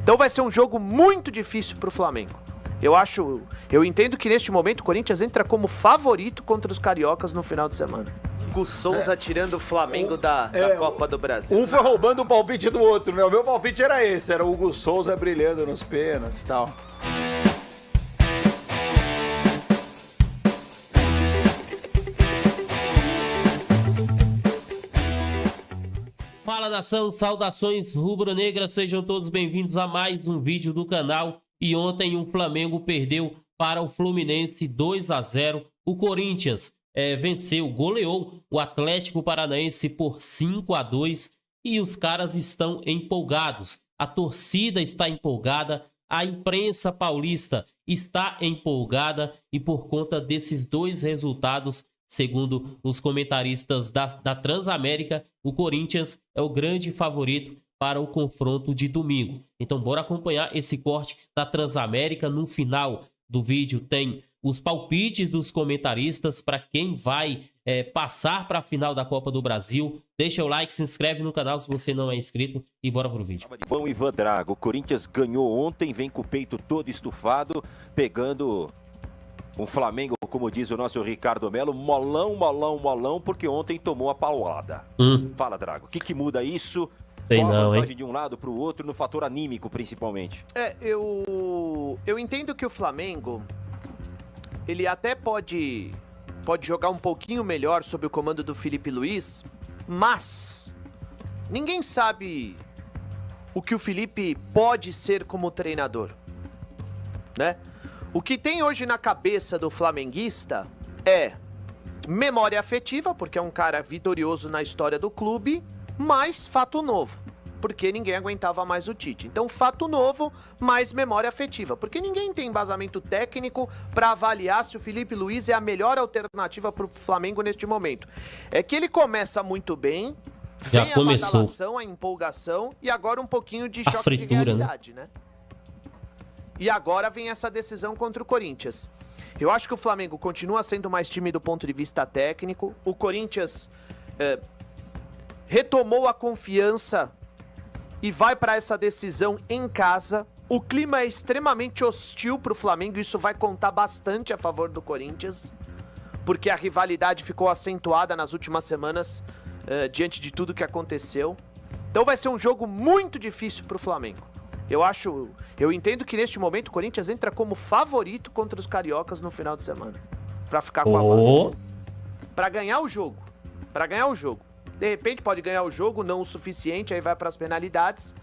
Então vai ser um jogo muito difícil para o Flamengo. Eu entendo que neste momento o Corinthians entra como favorito contra os cariocas no final de semana. O Souza tirando o Flamengo da Copa do Brasil. Um foi roubando o palpite do outro, né? O meu palpite era esse, era o Hugo Souza brilhando nos pênaltis e tal. Fala, nação, saudações rubro-negras, sejam todos bem-vindos a mais um vídeo do canal. E ontem o Flamengo perdeu para o Fluminense 2-0. O Corinthians venceu, goleou o Atlético Paranaense por 5-2 e os caras estão empolgados. A torcida está empolgada, a imprensa paulista está empolgada e por conta desses dois resultados, segundo os comentaristas da Transamérica, o Corinthians é o grande favorito para o confronto de domingo. Então bora acompanhar esse corte da Transamérica. No final do vídeo tem os palpites dos comentaristas para quem vai passar para a final da Copa do Brasil. Deixa o like, se inscreve no canal se você não é inscrito e bora pro vídeo. Bom, Ivan Drago, o Corinthians ganhou ontem, vem com o peito todo estufado, pegando um Flamengo, como diz o nosso Ricardo Melo, molão, molão, molão, porque ontem tomou a paulada. Fala, Drago, o que muda isso? Sei Qual a não, vantagem hein? de um lado para o outro, no fator anímico, principalmente? Eu entendo que o Flamengo, ele até pode jogar um pouquinho melhor sob o comando do Felipe Luiz, mas ninguém sabe o que o Felipe pode ser como treinador, né? O que tem hoje na cabeça do flamenguista é memória afetiva, porque é um cara vitorioso na história do clube, mais fato novo, porque ninguém aguentava mais o Tite. Então, fato novo, mais memória afetiva, porque ninguém tem embasamento técnico para avaliar se o Felipe Luiz é a melhor alternativa para o Flamengo neste momento. É que ele começa muito bem, Já vem começou a badalação, a empolgação e agora um pouquinho de choque fritura, de realidade, né? E agora vem essa decisão contra o Corinthians. Eu acho que o Flamengo continua sendo mais time do ponto de vista técnico. O Corinthians retomou a confiança e vai para essa decisão em casa. O clima é extremamente hostil para o Flamengo, isso vai contar bastante a favor do Corinthians, porque a rivalidade ficou acentuada nas últimas semanas diante de tudo que aconteceu. Então vai ser um jogo muito difícil para o Flamengo. Eu entendo que neste momento o Corinthians entra como favorito contra os cariocas no final de semana, para ficar com a vaga, para ganhar o jogo, De repente pode ganhar o jogo, não o suficiente, aí vai para as penalidades,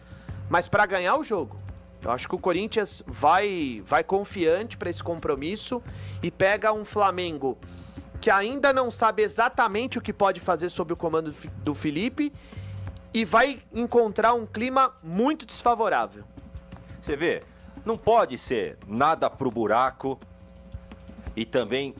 mas para ganhar o jogo. Eu acho que o Corinthians vai confiante para esse compromisso e pega um Flamengo que ainda não sabe exatamente o que pode fazer sob o comando do Felipe e vai encontrar um clima muito desfavorável. Você vê, não pode ser nada pro buraco e também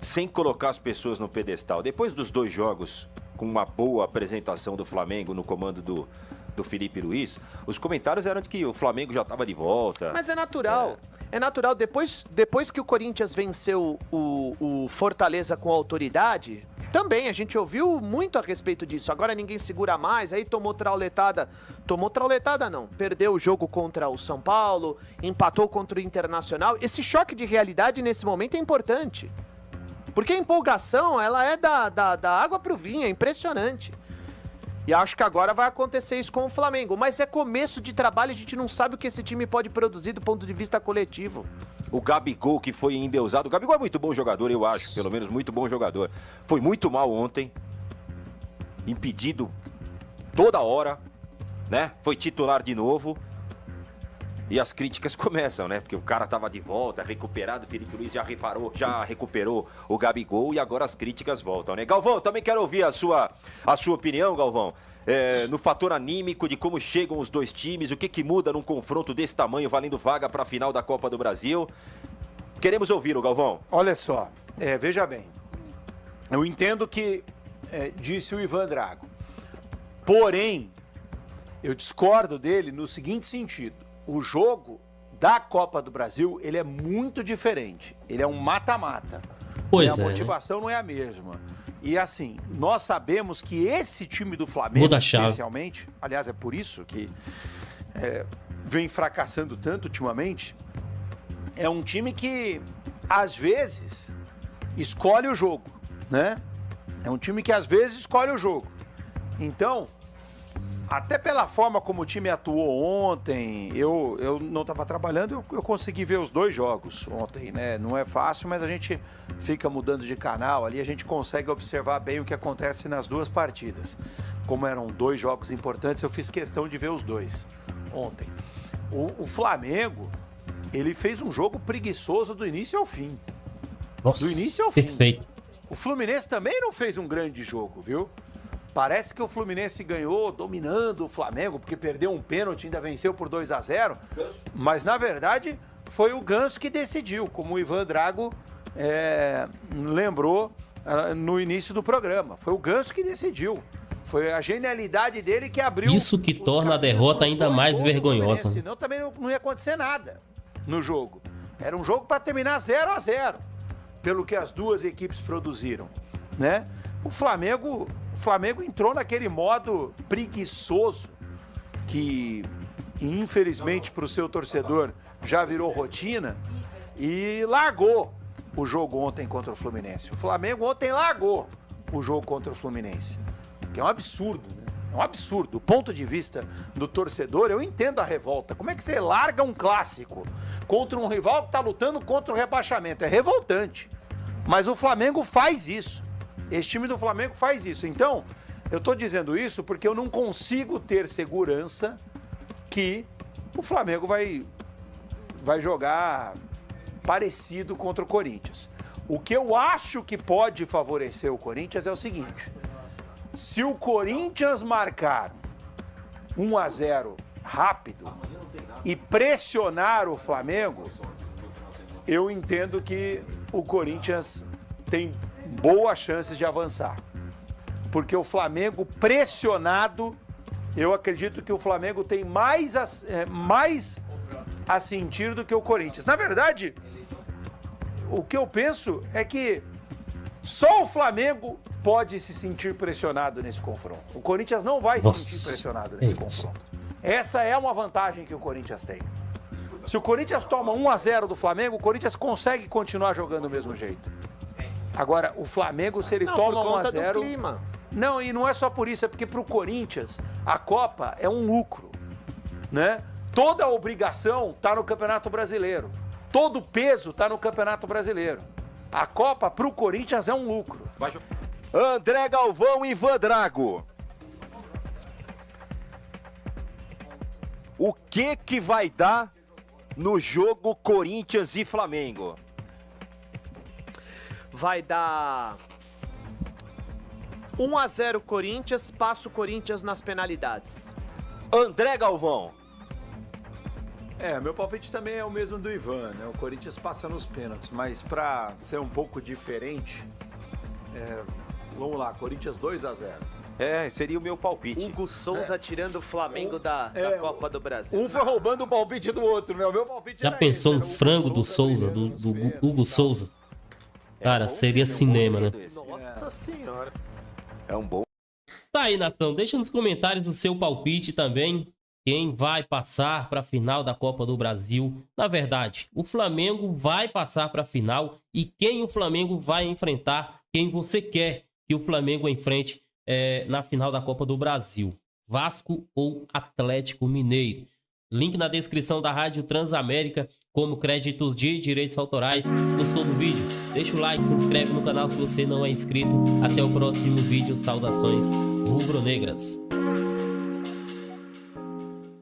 sem colocar as pessoas no pedestal. Depois dos dois jogos, com uma boa apresentação do Flamengo no comando do Felipe Luiz, os comentários eram de que o Flamengo já estava de volta. Mas é natural, é natural. Depois que o Corinthians venceu o Fortaleza com autoridade, também a gente ouviu muito a respeito disso. Agora ninguém segura mais, aí tomou trauletada não, perdeu o jogo contra o São Paulo, empatou contra o Internacional. Esse choque de realidade nesse momento é importante, porque a empolgação, ela é da água pro vinho, é impressionante. E acho que agora vai acontecer isso com o Flamengo. Mas é começo de trabalho, a gente não sabe o que esse time pode produzir do ponto de vista coletivo. O Gabigol, que foi endeusado. O Gabigol é muito bom jogador, eu acho. Pelo menos muito bom jogador. Foi muito mal ontem. Impedido toda hora, né? Foi titular de novo. E as críticas começam, né? Porque o cara tava de volta, recuperado. O Felipe Luiz já recuperou o Gabigol e agora as críticas voltam, né? Galvão, também quero ouvir a sua opinião, Galvão. No fator anímico de como chegam os dois times, o que muda num confronto desse tamanho, valendo vaga para a final da Copa do Brasil. Queremos ouvi-lo, Galvão. Olha só, veja bem, eu entendo que disse o Ivan Drago, porém, eu discordo dele no seguinte sentido: o jogo da Copa do Brasil, ele é muito diferente, ele é um mata-mata, Pois a é, motivação não é a mesma. E assim, nós sabemos que esse time do Flamengo, Muda a chave. especialmente, aliás, é por isso que vem fracassando tanto ultimamente, é um time que, às vezes, escolhe o jogo, né? É um time que, às vezes, escolhe o jogo. Então, até pela forma como o time atuou ontem, eu não estava trabalhando, eu consegui ver os 2 jogos ontem, né? Não é fácil, mas a gente fica mudando de canal ali, a gente consegue observar bem o que acontece nas 2 partidas. Como eram 2 jogos importantes, eu fiz questão de ver os 2 ontem. O Flamengo, ele fez um jogo preguiçoso do início ao fim. Nossa, Do início ao fim. perfeito. O Fluminense também não fez um grande jogo, viu? Parece que o Fluminense ganhou dominando o Flamengo, porque perdeu um pênalti e ainda venceu por 2-0. Mas, na verdade, foi o Ganso que decidiu, como o Ivan Drago lembrou no início do programa. Foi o Ganso que decidiu. Foi a genialidade dele que abriu... Isso que torna a derrota ainda mais vergonhosa. Senão também não ia acontecer nada no jogo. Era um jogo para terminar 0-0, pelo que as 2 equipes produziram, né? O Flamengo entrou naquele modo preguiçoso que, infelizmente, para o seu torcedor já virou rotina e largou o jogo ontem contra o Fluminense. O Flamengo ontem largou o jogo contra o Fluminense, que é um absurdo, né? É um absurdo. Do ponto de vista do torcedor, eu entendo a revolta. Como é que você larga um clássico contra um rival que está lutando contra o rebaixamento? É revoltante. Mas o Flamengo faz isso. Esse time do Flamengo faz isso. Então, eu estou dizendo isso porque eu não consigo ter segurança que o Flamengo vai jogar parecido contra o Corinthians. O que eu acho que pode favorecer o Corinthians é o seguinte: se o Corinthians marcar 1-0 rápido e pressionar o Flamengo, eu entendo que o Corinthians tem boas chances de avançar. Porque o Flamengo pressionado, eu acredito que o Flamengo tem mais a sentir do que o Corinthians. Na verdade, o que eu penso é que só o Flamengo pode se sentir pressionado nesse confronto. O Corinthians não vai se sentir pressionado nesse confronto. Essa é uma vantagem que o Corinthians tem. Se o Corinthians toma 1-0 do Flamengo, o Corinthians consegue continuar jogando do mesmo jeito. Agora, o Flamengo, se ele toma 1-0... Não, e não é só por isso, é porque para o Corinthians a Copa é um lucro, né? Toda a obrigação está no Campeonato Brasileiro. Todo o peso está no Campeonato Brasileiro. A Copa para o Corinthians é um lucro. André Galvão e Ivan Drago. O que vai dar no jogo Corinthians e Flamengo? Vai dar 1-0 Corinthians, passa o Corinthians nas penalidades. André Galvão. Meu palpite também é o mesmo do Ivan, né? O Corinthians passa nos pênaltis, mas para ser um pouco diferente, vamos lá, Corinthians 2-0. Seria o meu palpite. Hugo Souza tirando o Flamengo da Copa do Brasil. Um foi roubando o palpite do outro, né? O meu palpite Já pensou um frango do Souza, do Hugo Souza? Cara, seria cinema, né? Nossa senhora. É um bom. Tá aí, nação. Deixa nos comentários o seu palpite também. Quem vai passar para a final da Copa do Brasil? Na verdade, o Flamengo vai passar para a final e quem o Flamengo vai enfrentar? Quem você quer que o Flamengo enfrente na final da Copa do Brasil? Vasco ou Atlético Mineiro? Link na descrição da Rádio Transamérica, como créditos de direitos autorais. Gostou do vídeo? Deixa o like, se inscreve no canal se você não é inscrito. Até o próximo vídeo. Saudações rubro-negras.